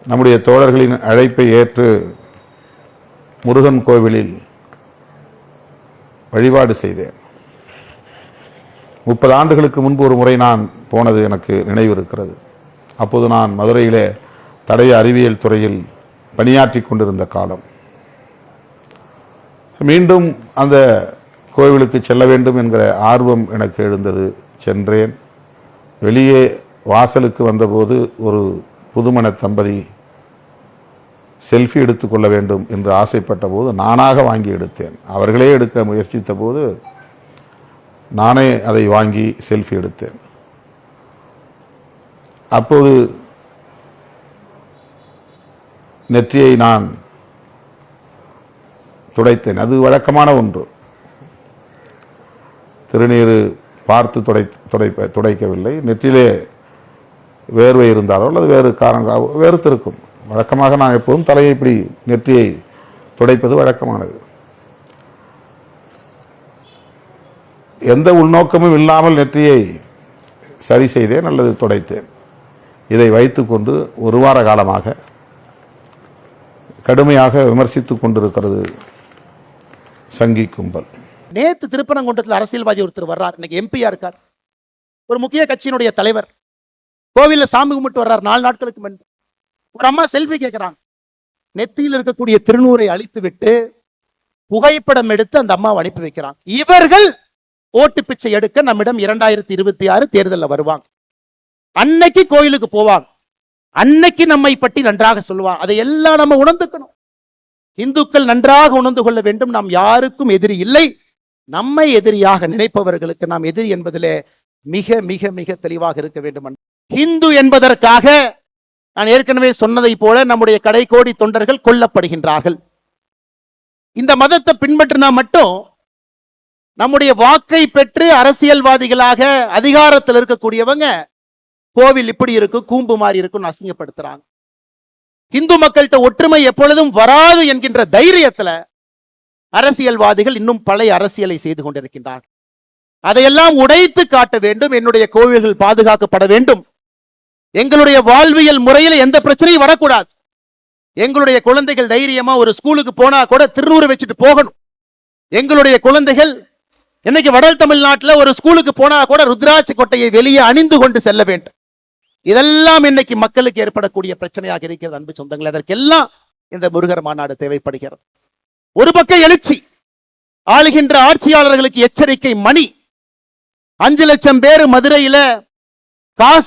நம்முடைய தோழர்களின் அழைப்பை ஏற்று முருகன் கோவிலில் வழிபாடு செய்தேன். 30 ஆண்டுகளுக்கு முன்பு ஒரு முறை நான் போனது எனக்கு நினைவு இருக்கிறது. அப்போது நான் மதுரையிலே தடய அறிவியல் துறையில் பணியாற்றி கொண்டிருந்த காலம். மீண்டும் அந்த கோவிலுக்கு செல்ல வேண்டும் என்கிற ஆர்வம் எனக்கு எழுந்தது. சென்றேன். வெளியே வாசலுக்கு வந்தபோது ஒரு புதுமண தம்பதி செல்ஃபி எடுத்துக்கொள்ள வேண்டும் என்று ஆசைப்பட்ட போது நானாக வாங்கி எடுத்தேன். அவர்களே எடுக்க முயற்சித்த போது நானே அதை வாங்கி செல்ஃபி எடுத்தேன். அப்போது நெற்றியை நான் துடைத்தேன். அது வழக்கமான ஒன்று. திருநீர் பார்த்து துடைக்கவில்லை. நெற்றிலே வேர்வை இருந்தாலோ அல்லது வேறு காரணம் வேறுத்திருக்கும். வழக்கமாக நான் எப்போதும் தலையை இப்படி நெற்றியை துடைப்பது வழக்கமானது. எந்த உள்நோக்கமும் இல்லாமல் நெற்றியை சரி செய்தேன் அல்லது துடைத்தேன். இதை வைத்துக்கொண்டு ஒரு வார காலமாக கடுமையாக விமர்சித்துக் கொண்டிருக்கிறது சங்கி கும்பல். நேத்து திருப்பரங்குன்றத்தில் அரசியல்வாதி ஒருத்தர் வர்றார். இன்னைக்கு எம்பியா இருக்கார். ஒரு முக்கிய கட்சியினுடைய தலைவர் கோவில்ல சாமி கும்பிட்டு வர்றார். 4 நாட்களுக்கு முன்பு ஒரு அம்மா செல்ஃபி கேட்கிறாங்க. நெத்தியில் இருக்கக்கூடிய திருநூரை அழித்து விட்டு புகைப்படம் எடுத்து அந்த அம்மாவை அனுப்பி வைக்கிறாங்க. இவர்கள் ஓட்டு பிச்சை எடுக்க நம்மிடம் 2026 தேர்தலில் வருவாங்க. அன்னைக்கு கோயிலுக்கு போவாங்க. அன்னைக்கு நம்மை பற்றி நன்றாக சொல்லுவாங்க. அதை எல்லாம் நம்ம உணர்ந்துக்கணும். இந்துக்கள் நன்றாக உணர்ந்து கொள்ள வேண்டும். நாம் யாருக்கும் எதிரி இல்லை. நம்மை எதிரியாக நினைப்பவர்களுக்கு நாம் எதிரி என்பதிலே மிக மிக மிக தெளிவாக இருக்க வேண்டும். இந்து என்பதற்காக நான் ஏற்கனவே சொன்னதை போல நம்முடைய கடைக்கோடி தொண்டர்கள் கொல்லப்படுகின்றார்கள். இந்த மதத்தை பின்பற்றினா மட்டும் நம்முடைய வாக்கை பெற்று அரசியல்வாதிகளாக அதிகாரத்தில் இருக்கக்கூடியவங்க கோவில் இப்படி இருக்கும், கூம்பு மாதிரி இருக்கும் அசிங்கப்படுத்துறாங்க. இந்து மக்கள்கிட்ட ஒற்றுமை எப்பொழுதும் வராது என்கின்ற தைரியத்துல அரசியல்வாதிகள் இன்னும் பழைய அரசியலை செய்து கொண்டிருக்கின்றார்கள். அதையெல்லாம் உடைத்து காட்ட வேண்டும். என்னுடைய கோவில்கள் பாதுகாக்கப்பட வேண்டும். எங்களுடைய வாழ்வியல் முறையில் எந்த பிரச்சனையும் வரக்கூடாது. எங்களுடைய குழந்தைகள் தைரியமா ஒரு ஸ்கூலுக்கு போனா கூட திருநூறு வச்சுட்டு போகணும். எங்களுடைய குழந்தைகள் இன்னைக்கு வட தமிழ்நாட்டில் ஒரு ஸ்கூலுக்கு போனா கூட ருத்ராட்ச கொட்டையை வெளியே அணிந்து கொண்டு செல்ல வேண்டும். இதெல்லாம் இன்னைக்கு மக்களுக்கு ஏற்படக்கூடிய பிரச்சனையாக இருக்கிறது. அன்பு சொந்தங்கள், அதற்கெல்லாம் இந்த முருகர் மாநாடு தேவைப்படுகிறது. ஒரு பக்கம் எழுச்சி, ஆளுகின்ற ஆட்சியாளர்களுக்கு எச்சரிக்கை மணி. 5 லட்சம் பேர் மதுரையில காசு